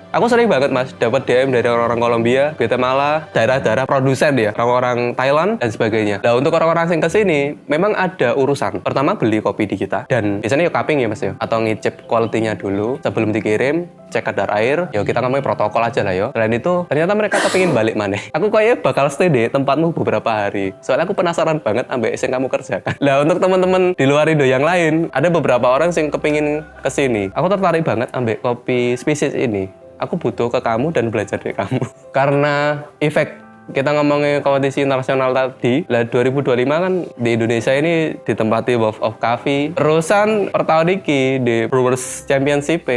Aku sering banget Mas, dapat DM dari orang-orang Kolombia, Guatemala, daerah-daerah produsen ya, orang-orang Thailand dan sebagainya. Nah untuk orang-orang yang kesini, memang ada urusan. Pertama beli kopi di kita, dan biasanya yuk cupping ya Mas ya, atau ngicip kualitinya dulu sebelum dikirim, cek kadar air, ya kita ngomongin protokol aja lah yo. Selain itu, ternyata mereka kepingin balik maneh. Aku kayaknya bakal stay di tempatmu beberapa hari. Soalnya aku penasaran banget ambek yang kamu kerjakan. Nah untuk teman-teman di luar Indo yang lain, ada beberapa orang yang kepingin kesini. Aku tertarik banget ambek kopi spesies ini. Aku butuh ke kamu dan belajar dari kamu. Karena efek kita ngomongin kompetisi internasional tadi, lah 2025 kan di Indonesia ini ditempati World of Coffee. Terusan per tahun ini di Brewers Championship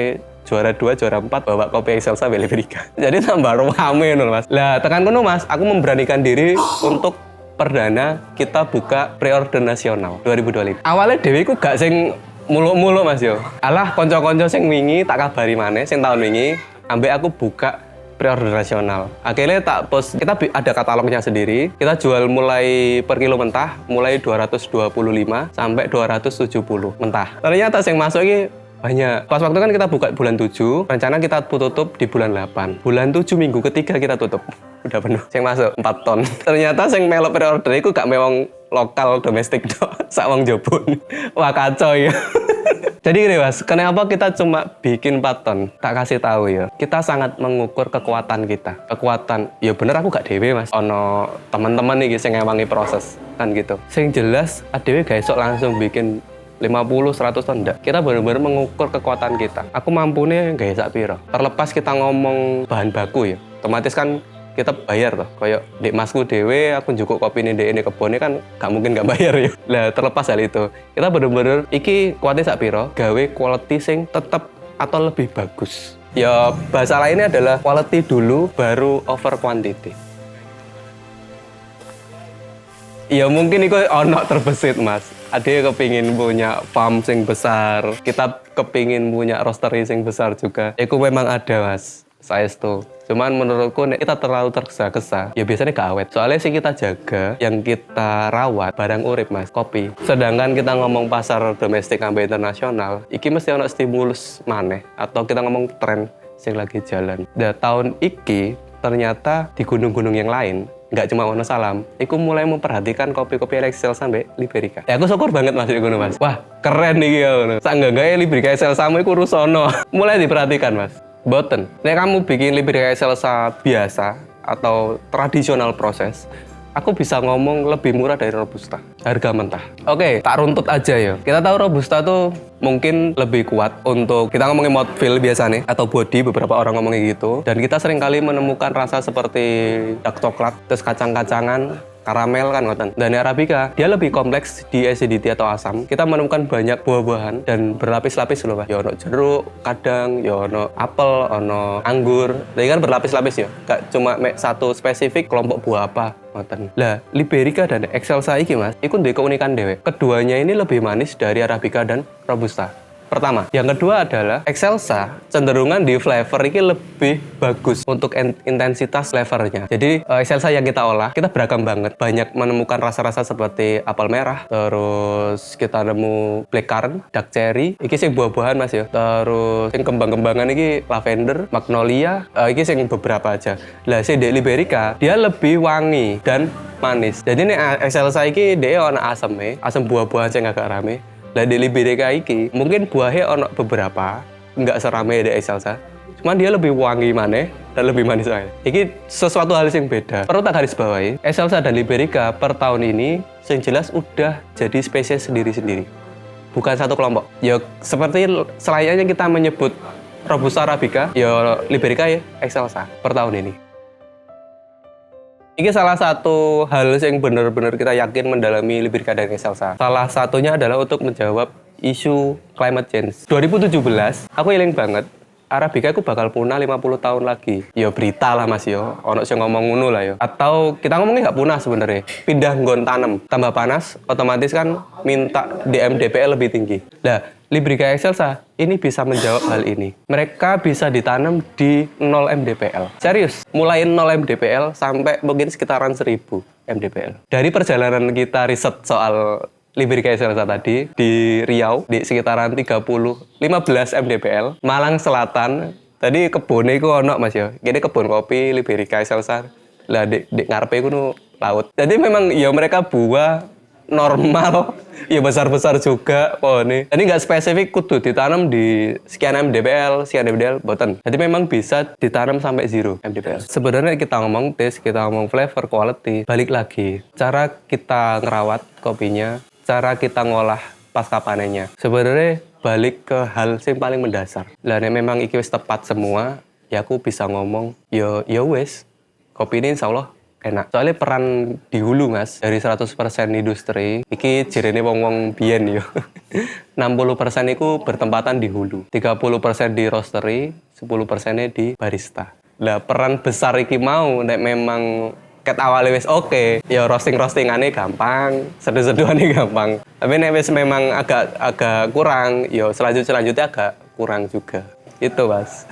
juara 2, juara 4 bawa kopi Excelsa Liberica. Jadi tambah rame loh Mas. Lah tekan kono Mas, aku memberanikan diri untuk perdana kita buka pre-order nasional 2025. Awalnya dewe ku gak sing muluk-muluk Mas yo. Alah konco-konco sing wingi tak kabari maneh sing tahun wingi ambek aku buka pre-order nasional. Akhirnya tak post, kita ada katalognya sendiri. Kita jual mulai per kilo mentah, mulai 225 sampai 270 mentah. Ternyata yang masuk ini banyak. Pas waktu kan kita buka bulan 7, rencana kita tutup di bulan 8. Bulan 7 minggu ketiga kita tutup. Udah penuh. Yang masuk 4 ton. Ternyata yang melok pre-order itu gak memang lokal domestik dong. Sak wong Jepun. Wah kacau ya. Jadi gini Mas, kenapa kita cuma bikin 4 ton? Tak kasih tahu ya. Kita sangat mengukur kekuatan kita. Kekuatan, ya bener aku gak dewe Mas. Ono teman-teman nih yang ngewangi proses kan gitu. Sing jelas, adewe gak esok langsung bikin 50-100 ton enggak. Kita benar-benar mengukur kekuatan kita. Aku mampunya gak sak piro. Terlepas kita ngomong bahan baku ya. Otomatis kan kita bayar toh. Kayak dek masku dewe, aku njukuk kopi ini kebone kan gak mungkin gak bayar ya. Lah terlepas hal itu, kita bener-bener iki kuatnya sak piro, gawe quality sing tetep atau lebih bagus. Ya bahasa lainnya adalah quality dulu baru over quantity. Ya mungkin itu ono terbesit Mas. Ada kepingin punya farm sing besar, kita kepingin punya roastery sing besar juga. Itu memang ada Mas. Saya itu. Cuman menurutku kita terlalu tergesa-gesa, ya biasanya gak awet. Soalnya sih kita jaga, yang kita rawat barang urip Mas, kopi. Sedangkan kita ngomong pasar domestik sampai internasional, iki mesti ono stimulus maneh atau kita ngomong tren sing lagi jalan. Nah, tahun iki ternyata di gunung-gunung yang lain, nggak cuma Wonosalam, aku mulai memperhatikan kopi-kopi Excelsa sampai Liberica. Ya aku syukur banget Mas di gunung Mas. Wah, keren nih ya. Sanggak-gaya Liberica Excelsa sama iku rusono. Mulai diperhatikan Mas. Boten. Nek kamu bikin Liberica Excelsa biasa atau tradisional proses, aku bisa ngomong lebih murah dari Robusta. Harga mentah. Oke, tak runtut aja ya. Kita tahu Robusta tuh mungkin lebih kuat untuk kita ngomongin mouthfeel biasa nih, atau body, beberapa orang ngomongin gitu. Dan kita seringkali menemukan rasa seperti dark coklat, terus kacang-kacangan, karamel kan ngoten. Dan Arabica dia lebih kompleks di acidity atau asam. Kita menemukan banyak buah-buahan dan berlapis-lapis loh Pak. Ya ono jeruk, kadang ya ono apel, ono anggur. Jadi kan berlapis-lapis ya. Gak cuma satu spesifik kelompok buah apa ngoten. Lah, Liberica dan Excelsa iki Mas, iku duwe keunikan dhewe. Keduanya ini lebih manis dari Arabica dan Robusta. Pertama, yang kedua adalah Excelsa cenderungan di flavor ini lebih bagus untuk intensitas flavornya. Jadi Excelsa yang kita olah, kita beragam banget. Banyak menemukan rasa-rasa seperti apel merah, terus kita nemu blackcurrant, dark cherry, ini sih buah-buahan Mas ya. Terus yang kembang-kembangan ini lavender, magnolia, ini sih beberapa aja. Lah si Liberica, dia lebih wangi dan manis. Jadi ini Excelsa ini dia ada asamnya, asam buah-buahan yang agak rame. Lah di Liberica iki mungkin buahnya ono beberapa, nggak seramai di Excelsa. Cuman dia lebih wangi maneh dan lebih manis aja. Iki sesuatu hal yang beda. Perlu tak garis bawahi, Excelsa dan Liberica per tahun ini yang jelas udah jadi spesies sendiri-sendiri. Bukan satu kelompok. Ya seperti selayaknya kita menyebut Robusta Arabica, ya Liberica ya Excelsa per tahun ini. Ini salah satu hal yang benar-benar kita yakin mendalami Liberica dan Excelsa. Salah satunya adalah untuk menjawab isu climate change. 2017, aku eling banget. Arabica aku bakal punah 50 tahun lagi. Ya berita lah Mas yo. Ono sing ngomong ngono lah yo. Atau kita ngomongnya nggak punah sebenarnya. Pindah nggon tanam. Tambah panas, otomatis kan minta DMDPL lebih tinggi. Nah, Librika Excelsa ini bisa menjawab hal ini. Mereka bisa ditanam di 0 mdpl. Serius, mulai 0 mdpl sampai mungkin sekitaran 1000 mdpl. Dari perjalanan kita riset soal Librika Excelsa tadi di Riau di sekitaran 15 mdpl, Malang Selatan. Tadi kebunnya itu ono Mas ya. Ini kebun kopi Librika Excelsa. Lah di ngarepe iku laut. Jadi memang ya mereka buah normal, ya besar-besar juga pohonnya. Jadi nggak spesifik kudu ditanam di sekian mdpl, boten. Jadi memang bisa ditanam sampai 0 mdpl. Sebenarnya kita ngomong taste, kita ngomong flavor, quality, balik lagi cara kita ngerawat kopinya, cara kita ngolah pasca panennya. Sebenarnya balik ke hal yang paling mendasar. Lah memang iki wis tepat semua, ya aku bisa ngomong ya wis. Kopi ini insyaallah enak. Soalnya peran di hulu Mas, dari 100% industri, iki jerene wong-wong biyen yo. 60% itu bertempatan di hulu, 30% di roastery, 10%-nya di barista. Lah peran besar iki mau nek memang ket awalnya wis oke, ya roasting-roastingannya gampang, seduh-seduhannya gampang. Tapi nek wis memang agak kurang, ya selanjutnya agak kurang juga. Itu Mas.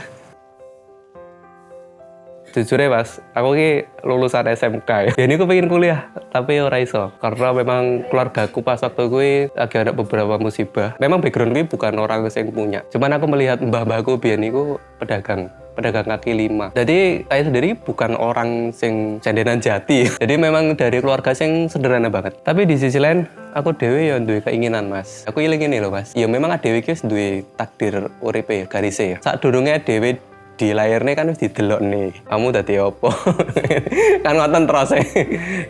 Jujur ya Mas, aku ki lulusan SMK ya. Jadi aku pengen kuliah, tapi ora iso. Karena memang keluargaku pas waktu gue lagi ada beberapa musibah. Memang background gue bukan orang yang punya. Cuman aku melihat mbah-mbahku biyen iku pedagang kaki lima. Jadi saya sendiri bukan orang sing cendenan jati. Jadi memang dari keluarga sing sederhana banget. Tapi di sisi lain, aku dhewe ya duwe keinginan Mas. Aku iling ini loh Mas. Ya memang dhewe ki wis duwe takdir uripe ya, garise ya. Sadurunge dhewe di layarnya kan harus didelok nih, kamu dadi opo? Kan ngoten terus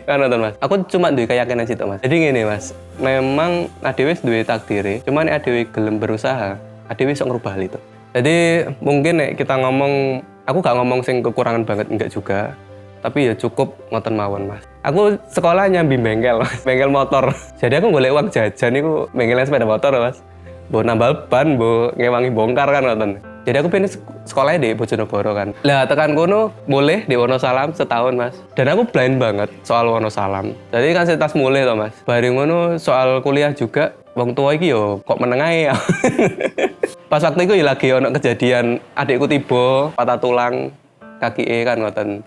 kan ngoten Mas. Aku cuma duwe keyakinan situ Mas. Jadi gini Mas, memang adewe duwe takdire, cuman adewe gelem berusaha, adewe iso ngrubah hal itu. Jadi mungkin nek kita ngomong, aku gak ngomong sing kekurangan banget enggak juga, tapi ya cukup ngoten mawon Mas. Aku sekolah nyambi bengkel, Mas. Bengkel motor. Jadi aku golek uang jajan iku bengkelnya sepeda motor Mas. Mbok nambal ban, mbok ngewangi bongkar kan ngoten. Jadi aku pengen sekolahnya di Bojonegoro kan. Lah tekan kono boleh di Wonosalam setahun Mas. Dan aku blind banget soal Wonosalam. Jadi kan setas mulai toh Mas. Bareng ngono soal kuliah juga wong tua iki yo kok menengae ya. Pas waktu itu ya lagi ono kejadian adikku tiba patah tulang kaki kan ngoten.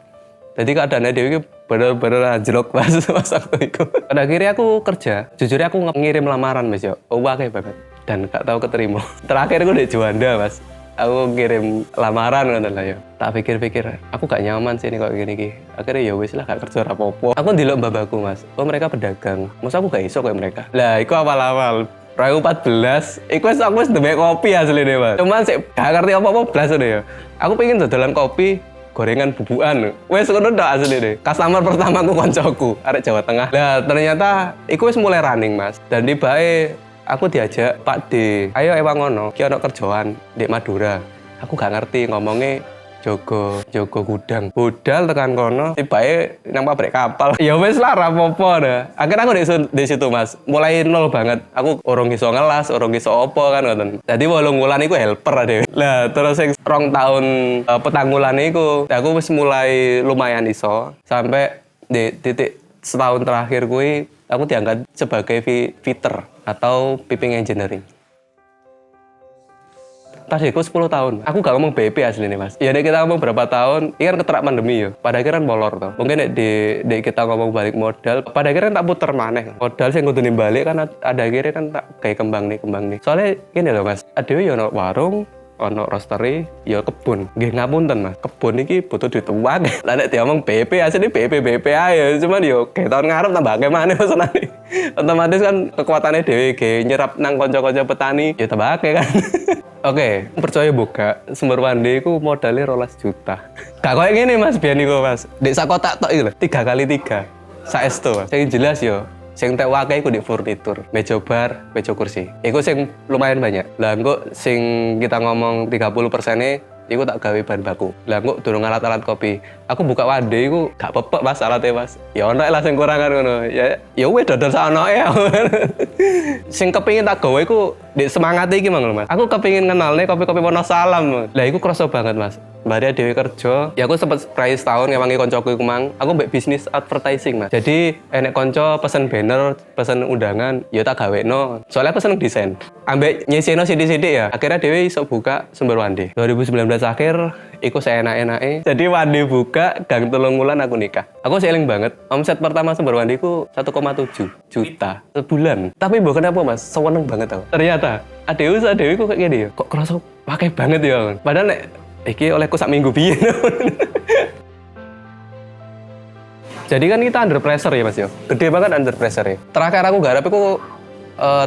Jadi keadaannya dia bener-bener anjlok pas waktu itu. Pada akhirnya aku kerja. Jujur aku ngirim lamaran Mas yo. Kayak banget. Dan gak tahu keterima. Terakhir aku di Juanda Mas. Aku kirim lamaran kan lah ya. Tak pikir-pikir, aku gak nyaman sih ini kok gini. Akhirnya ya wis lah gak kerja rapopo. Aku ndelok mbah-mbahku Mas. Oh mereka pedagang. Masa aku gak iso kayak mereka. Lah iku awal-awal 2014, aku wis ndemek kopi asline Mas. Cuman sik gak ngerti apa-apa blas ya. Aku pengen dodolan kopi gorengan bubukan. Wes ngono tok asline. Customer pertama aku koncoku, arek Jawa Tengah. Lah ternyata iku wis mulai running Mas. Dan tibae aku diajak Pak D, ayo ewang ngono, ki ono kerjaan di Madura. Aku gak ngerti ngomongnya jogo gudang. Budal tekan kono, tibae nang pabrik kapal. Ya wis lah rapopo dah. Akhirnya aku di situ Mas, mulai nol banget. Aku urung iso ngelas, urung iso opo kan ngoten. Jadi 8 wulan iku helper dhewe. Lah terus sing 2 tahun petanggulan iku, aku wis mulai lumayan iso sampai di titik setahun terakhir kuwi aku diangkat sebagai fitter atau piping engineering. Tadi aku 10 tahun. Aku gak ngomong BP asli nih Mas. Ya kita ngomong berapa tahun, ini kan keterak pandemi ya. Pada akhirnya kan molor tuh. Mungkin di kita ngomong balik modal, pada akhirnya tak puter maneh. Modal sing kudu balik kan ada akhirnya kan tak kayak kembang nih. Soalnya gini loh Mas, adewe yo ono warung, ono roastery, ya kebun. Nggih ngapunten Mas, kebun iki butuh duit uang. Lah nek diomong BP asline BP ae, cuman yo kayak tahun ngarep tambah akeh maneh pesenane. Otomatis kan kekuatannya dhewe ge nyerap nang kanca-kanca petani, ya tambah akeh kan. Oke, percaya buka sumber mandi iku modalnya 12 juta. Gak koyo ngene Mas biyen iku Mas. Dek sak kotak tok iku lho, 3x3. Saestu Mas. Sing jelas yo sing tek wae iku di furnitur, meja bar, meja kursi. Iku sing lumayan banyak. Lah engko sing kita ngomong 30%-e Iku tak gawe bahan baku. Lah kok durung alat-alat kopi. Aku buka wande iku gak pepek Mas alatnya Mas. Ya ono lah sing kurangan ngono. Ya wis dodol sakno ya. Sing kepengin tak gawe iku ndek semangat iki mang Mas. Aku kepengin kenalne kopi-kopi Wonosalam. Lah iku krasa banget Mas. Mbak Dewi kerja, ya aku sempat spray setahun ngewangi koncoku iku mang. Aku mbek bisnis advertising Mas. Jadi enek konco pesen banner, pesen undangan, ya tak gawekno. Soalnya aku seneng desain. Ambek nyisino sithik-sithik ya. Akhirnya Dewi iso buka Sumber Wande. 2019 akhir iku seenak-enake. Jadi Wande buka, gang 3 wulan aku nikah. Aku seeling banget. Omset pertama Sumber Wande iku 1,7 juta sebulan. Tapi mbok kenapa Mas? Seneng banget aku. Ternyata Dewi kok kayak gini ya. Kok kerasa pakai banget ya. Padahal nek iki olehku sak minggu biyen. Jadi kan kita under pressure ya Mas yo. Gede banget under pressure ya. Terakhir aku garap iku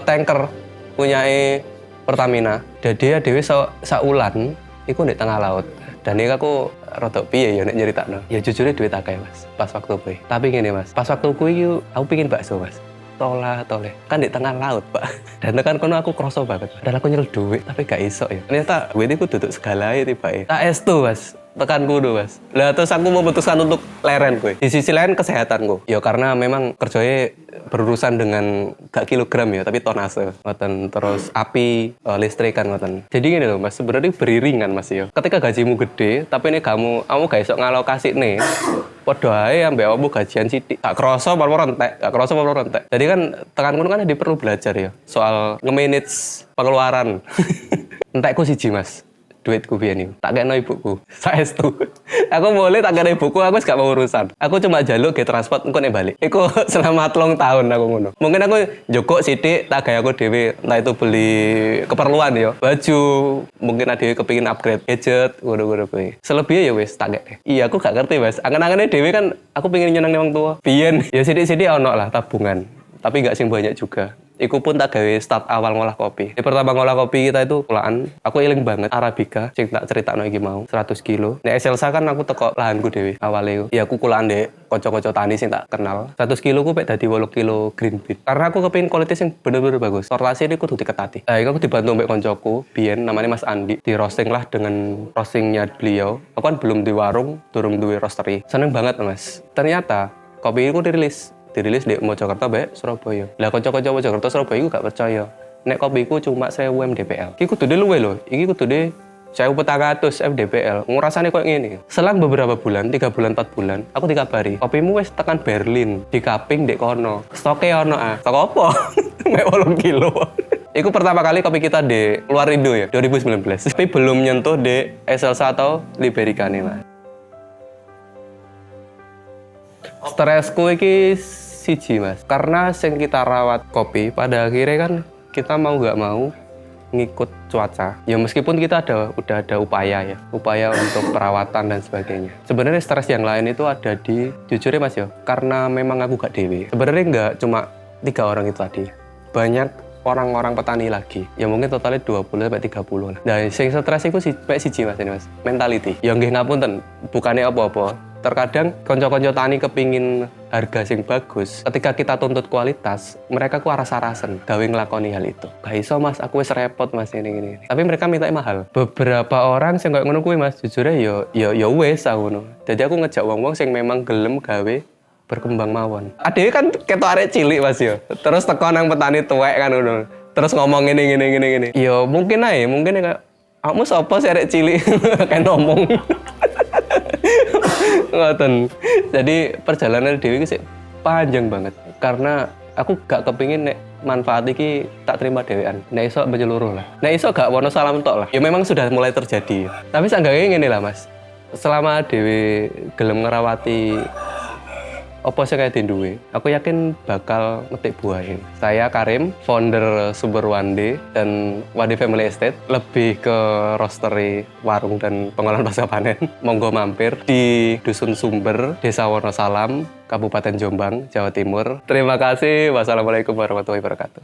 tanker punyai Pertamina. Jadi Dewi saulan iku di tengah laut. Dan ini aku rodok piye ya nek nyeritakno. Ya jujurnya duit akeh Mas pas waktu kuwi. Tapi gini Mas, pas waktu kuwi aku pengin bakso Mas. Toleh kan di tengah laut Pak, dan tekan kono aku kroso banget dan aku nyel duit tapi gak iso ya ternyata duit itu duduk segala tiba tak estu Mas tekan kudu Mas lah terus aku memutuskan untuk leren gue di sisi lain kesehatanku ya karena memang kerjanya berurusan dengan gak kilogram ya tapi tonase ngoten terus api listrik kan ngoten jadi gini loh Mas sebenarnya beriringan Mas ya ketika gajimu gede tapi ini kamu gak iso ngalokasi nih padha ae ambek opo gajian sithik. Gak kroso apa rentek. Jadi kan tekan kono kan perlu belajar ya soal nge-manage pengeluaran. Entekku siji Mas. Duitku biyen iki. Tak kena ibuku. Saestu. Aku boleh tak kena ibuku, aku gak mau urusan. Aku cuma jaluk ke transport engko nek balik. Iku selama 3 tahun aku ngono. Mungkin aku njogok sithik tak gawe aku dhewe, entah itu beli keperluan ya. Baju, mungkin ada kepengin upgrade gadget, ngono-ngono kuwi. Selebihnya ya wis tak kek. Iya, aku gak ngerti, Mas. Angen-angene dhewe kan aku pengen nyenengne wong tua. Biyen ya sithik-sithik ono lah tabungan. Tapi gak sing banyak juga. Iku pun tak gawe start awal ngolah kopi. Di pertama ngolah kopi kita itu kulaan. Aku eling banget Arabica, sing tak critakno iki mau 100 kilo. Nek Excelsa kan aku teko lahanku dhewe awale. Ya aku kulaan dek kanca-kanca tani sing tak kenal. 100 kilo ku pek dadi 8 kilo green bean. Karena aku kepengin kualitas sing bener-bener bagus. Sortasi ini kudu diketati. Aku dibantu mbek kancaku, biyen namanya Mas Andi. Di roasting lah dengan roastingnya beliau. Aku kan belum di warung, durung duwe roastery. Seneng banget Mas. Ternyata kopi itu dirilis di Mojokerto mbek Surabaya. Lah kanca-kanca Mojokerto Surabaya iku gak percaya. Nek kopiku cuma 1000 mdpl. Iki kudune luwe lho. Iki kudune 1400 mdpl. Ngrasane koyo ngene. Selang beberapa bulan, 3 bulan, 4 bulan, aku dikabari, kopimu wis tekan Berlin, di kaping ndek kono. Stoke ono ah. Stok apa? Mek 8 kilo. Iku pertama kali kopi kita di luar Indo ya, 2019. Tapi belum nyentuh di Excelsa atau Liberica nih, Mas. Stresku iki siji Mas, karena sing kita rawat kopi pada akhirnya kan kita mau nggak mau ngikut cuaca. Ya meskipun kita udah ada upaya untuk perawatan dan sebagainya. Sebenarnya stres yang lain itu ada di jujurnya Mas ya, karena memang aku gak dewe. Sebenarnya nggak cuma 3 orang itu tadi, banyak orang-orang petani lagi. Ya mungkin totalnya 20 sampai 30 lah. Nah, sing stres iku siji Mas ini Mas, mentality. Ya nggih ngapunten, bukannya apa-apa. Terkadang konco-konco tani kepingin harga sing bagus. Ketika kita tuntut kualitas, mereka ku aras-arasen gawe nglakoni hal itu. Gak iso Mas, aku wis repot Mas ini. Tapi mereka minta mahal. Beberapa orang sing koyo ngono kuwi Mas, jujurnya ya wis aku ngono. Jadi aku ngejak wong-wong sing memang gelem gawe berkembang mawon. Adewe kan ketok arek cilik Mas ya. Terus teko nang petani tuwek kan ngono. Terus ngomong ngene. Ya mungkin kayak kamu sapa sih arek cilik kayak ngomong. Ngoten. Jadi perjalanan Dewi sih panjang banget karena aku gak kepingin nek manfaat iki tak terima dhewean. Nek iso menyeluruh lah. Nek iso gak Wonosalam tok lah. Ya memang sudah mulai terjadi. Tapi seenggaknya ngene lah Mas. Selama Dewi gelem ngerawati apa sih kayak duwe, aku yakin bakal ngetik buahnya. Saya Karim, founder Sumber Wande dan Wande Family Estate, lebih ke roastery, warung dan pengolahan pasca panen. Monggo mampir di Dusun Sumber, Desa Wonosalam, Kabupaten Jombang, Jawa Timur. Terima kasih. Wassalamualaikum warahmatullahi wabarakatuh.